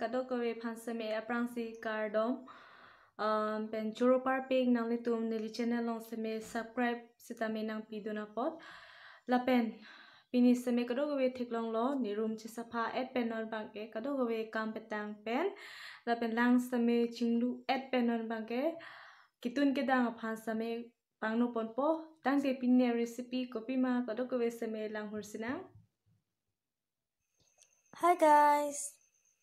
kadok kawe phansame aprangsi Kardom pen choro par peg nang li tum nili channel long seme subscribe sitame nang piduna pot la pen pini seme kadok kawe thiklong lo ni room chi sapha at panel bangke kadok kawe kam petang pen la pen lang seme chinglu at panel bangke kitun ke dang phansame pangno ponpo tang te pinne recipe copy ma kadok kawe seme lang hursina. Hi guys,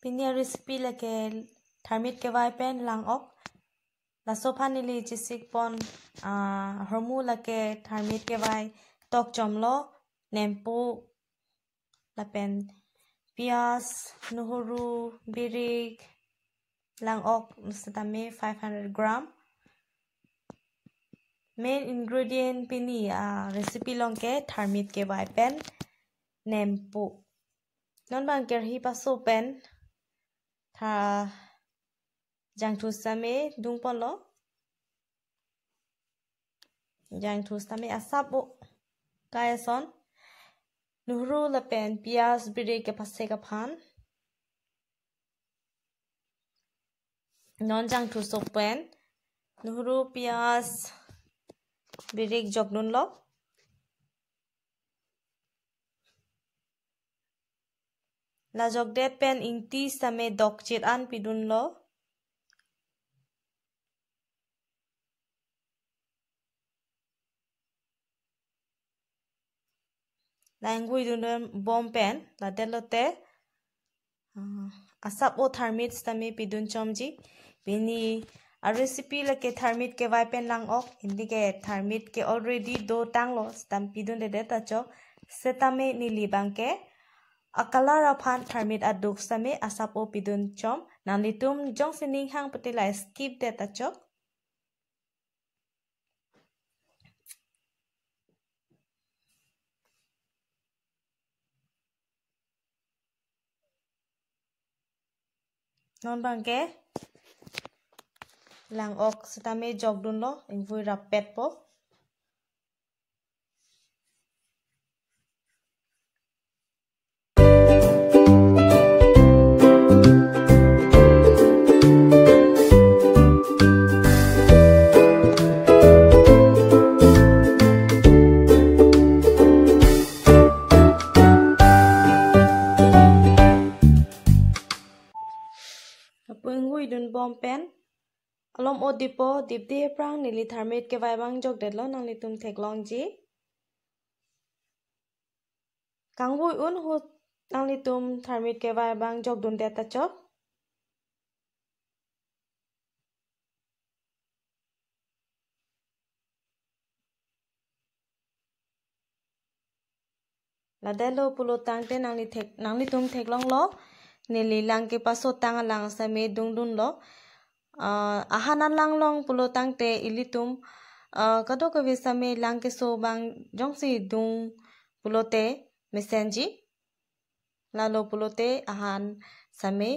pinya recipe lake thermit ke vai pen lang ok la sofa nili chisik pon hormu lake thermit ke vai tok chomlo nempu la pen pias nuhuru birik lang ok nusatame 500 gram main ingredient pini recipe long ke thermit ke vai pen nempu non bang ker hi paso pen tha jang thu same dung polo jang thu same asapo kaya son nuhru la pen pias bire ke passe ka phan non jang thu so pen nuhru pias bire jognun lo la jog det pen ingti same dok chit an pidun lo la ngui dun bom pen la delote asap o thermit same pidun chomji bini a recipe lake thermit ke vai pen lang ok hindi ke thermit ke already do tang lo stam pidun de ta chok setame nili bangke akalara phan thermit aduk same asap o pidun chom nali tum jong sining hang patela skip de ta chok non bangke lang ok setame jog dun lo ingvui rapet po ngui dun bom pen alom o dipo dipde prang nili thermit ke vai bang jog det lo nang li tum theklong ji kangui un hu nang li tum thermit ke vai bang jog dun de ta chok la delo pulo tang te nang li tum theklong lo nili lang ke paso tang lang same dung dun lo ahanan lang long pulo tang te ilitum kado ko same lang ke so bang jong si dung pulo te mesenji lalo pulo te ahan same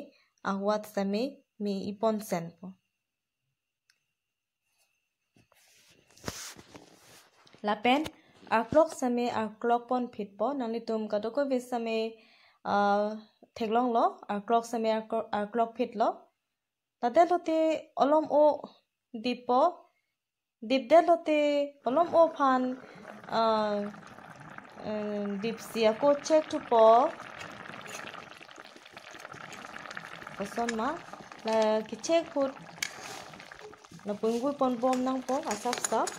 ahwat same mi ipon sen po lapen arklok same arklok pon phit po nangli tum kado ko same theklong lo arklok same arklok phit lo tade lote olom o dipo dipde lote olom o phan dipsia ko check to po oson ma la ki check put la pungui pon bom nang po asap sap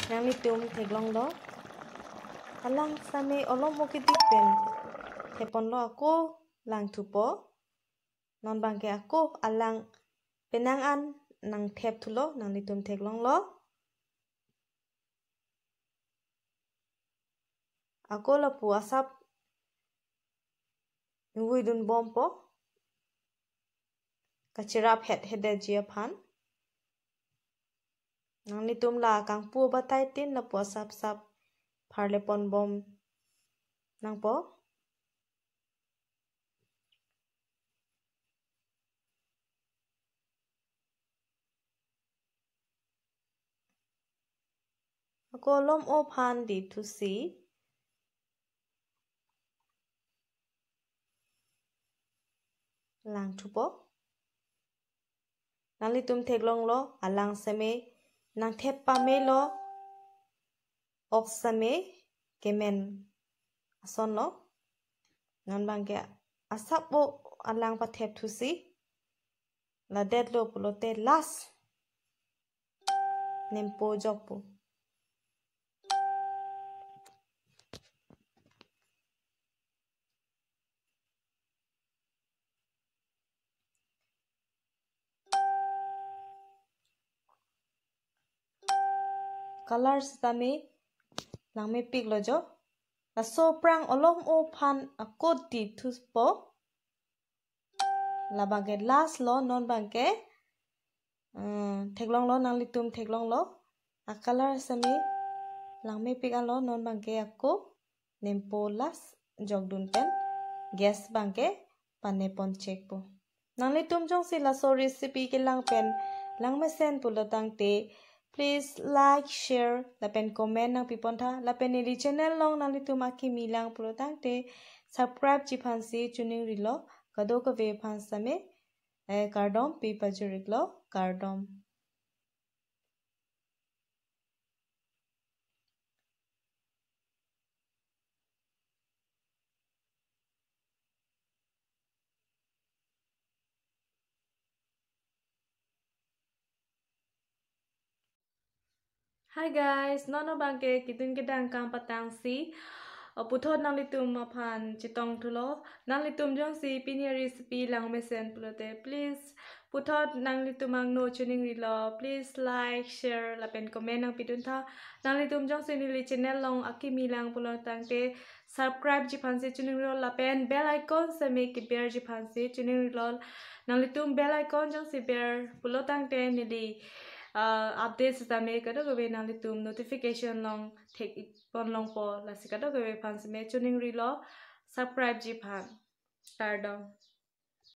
nang litum theklong lo alang same olom o ki pen thepon lo ako lang thupo non bangke ako alang penang an nang thep thulo nang litum theklong lo ako la pu asap ngui dun bom po kachirap het jia phan nang litum la kang pu batai tin la pu asap sap pharle pon bom nang po ako lom o phan di thu si lang thupo nang litum theklong lo alang same nang thep pa me lo ok same kemen ason lo nan bangke asap bo alang pa thep thusi la det lo pulote las nempo jokpo colors tame lang me pik lo jo la so prang olom o phan akot ti thuspo la bangke las lo non bangke theklong lo nang litum theklong lo a color same lang me pik alo non bangke ako nempo las jok dun pen gas bangke pane pon check po nang litum jong si la so recipe ke lang pen lang me sen pulo tang te please like share la pen comment nang pipon tha la pen ni channel long nang litum akimi lang pulo tang te subscribe chi phan si tuning rilo kado ka ve phan same Kardom pi pajurik lo Kardom Hi guys, nono bangke kitun kedang kang patang si puthot nang litum maphan chitong thulo nang litum jong si pini recipe lang mesen pulote please puthot nang litum ang no tuning rilo please like share la pen comment nang pitun tha nang litum jong si ni channel long akimi lang pulotang te subscribe ji phan si tuning rilo la pen bell icon se make it bear ji phan si tuning rilo nang litum bell icon jong si bear pulotang te ni di updates ta me kada go be nang litum notification long take it pon long po la sikada go be phan me tuning rilo subscribe ji phan Kardom